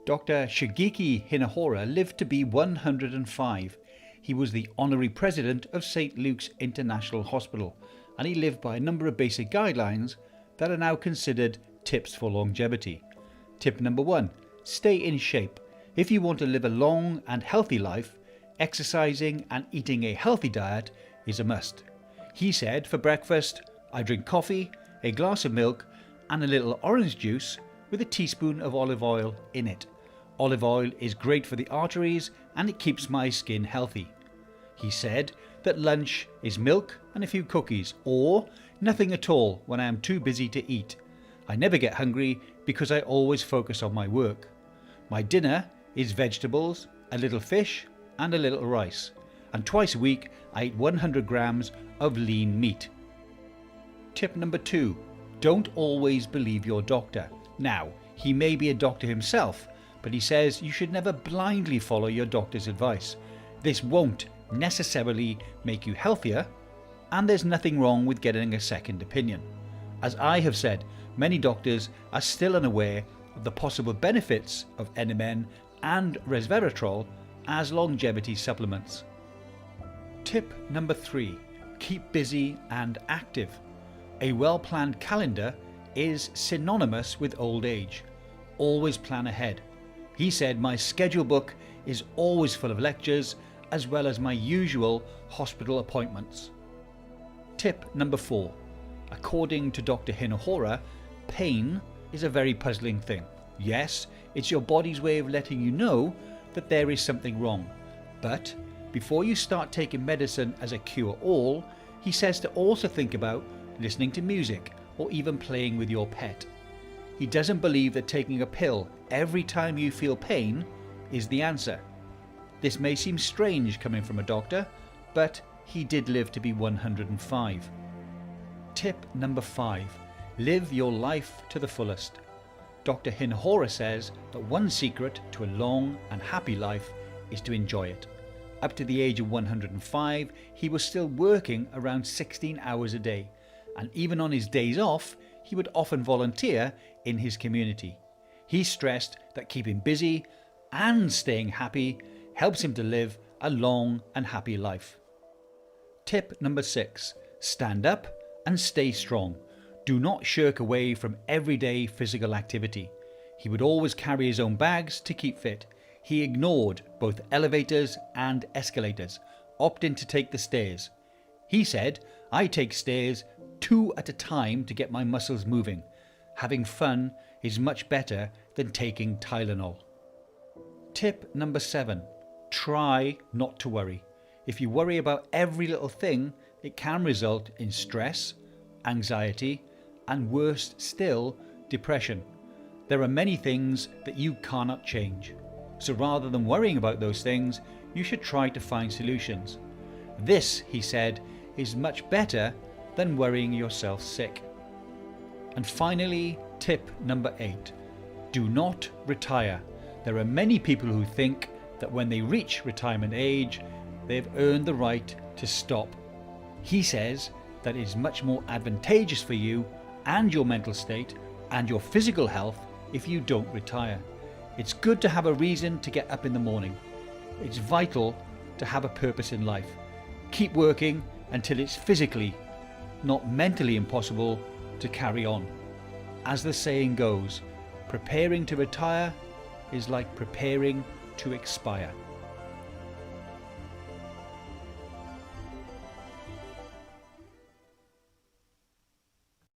Dr.Sekiki Hinahora lived to be 105. He was the honorary president of St. Luke's International Hospital, and he lived by a number of basic guidelines that are now considered tips for longevity. Tip number 1, stay in shape. If you want to live a long and healthy life, exercising and eating a healthy diet is a must. He said, for breakfast, I drink coffee, a glass of milk, and a little orange juice with a teaspoon of olive oil in it. Olive oil is great for the arteries and it keeps my skin healthy. He said that lunch is milk and a few cookies, or nothing at all when I am too busy to eat. I never get hungry because I always focus on my work. My dinner is vegetables, a little fish and a little rice. And twice a week I eat 100 grams of lean meat. Tip number 2, don't always believe your doctor. Now, he may be a doctor himself, but he says you should never blindly follow your doctor's advice. This won't necessarily make you healthier, and there's nothing wrong with getting a second opinion. As I have said, many doctors are still unaware of the possible benefits of NMN and resveratrol as longevity supplements. Tip number 3, keep busy and active. A well-planned calendar is synonymous with old age. Always plan ahead. He said my schedule book is always full of lectures as well as my usual hospital appointments. Tip number 4. According to Dr. Hinahora, pain is a very puzzling thing. Yes, it's your body's way of letting you know that there is something wrong. But before you start taking medicine as a cure-all, he says to also think about listening to music or even playing with your pet. He doesn't believe that taking a pill every time you feel pain is the answer. This may seem strange coming from a doctor, but he did live to be 105. Tip number 5, live your life to the fullest. Dr. Hinahora says that one secret to a long and happy life is to enjoy it. Up to the age of 105, he was still working around 16 hours a day, and even on his days off, he would often volunteer in his community. He stressed that keeping busy and staying happy helps him to live a long and happy life. Tip number 6, stand up and stay strong. Do not shirk away from everyday physical activity. He would always carry his own bags to keep fit. He ignored both elevators and escalators, opting to take the stairs. He said, I take stairs 2 at a time to get my muscles moving. Having fun is much better than taking Tylenol. Tip number 7, try not to worry. If you worry about every little thing, it can result in stress, anxiety, and worse still, depression. There are many things that you cannot change. So rather than worrying about those things, you should try to find solutions. This, he said, is much better than worrying yourself sick. And finally, tip number 8, do not retire. There are many people who think that when they reach retirement age, they've earned the right to stop. He says that it is much more advantageous for you and your mental state and your physical health if you don't retire. It's good to have a reason to get up in the morning. It's vital to have a purpose in life. Keep working until it's physically, not mentally impossible to carry on. As the saying goes, preparing to retire is like preparing to expire.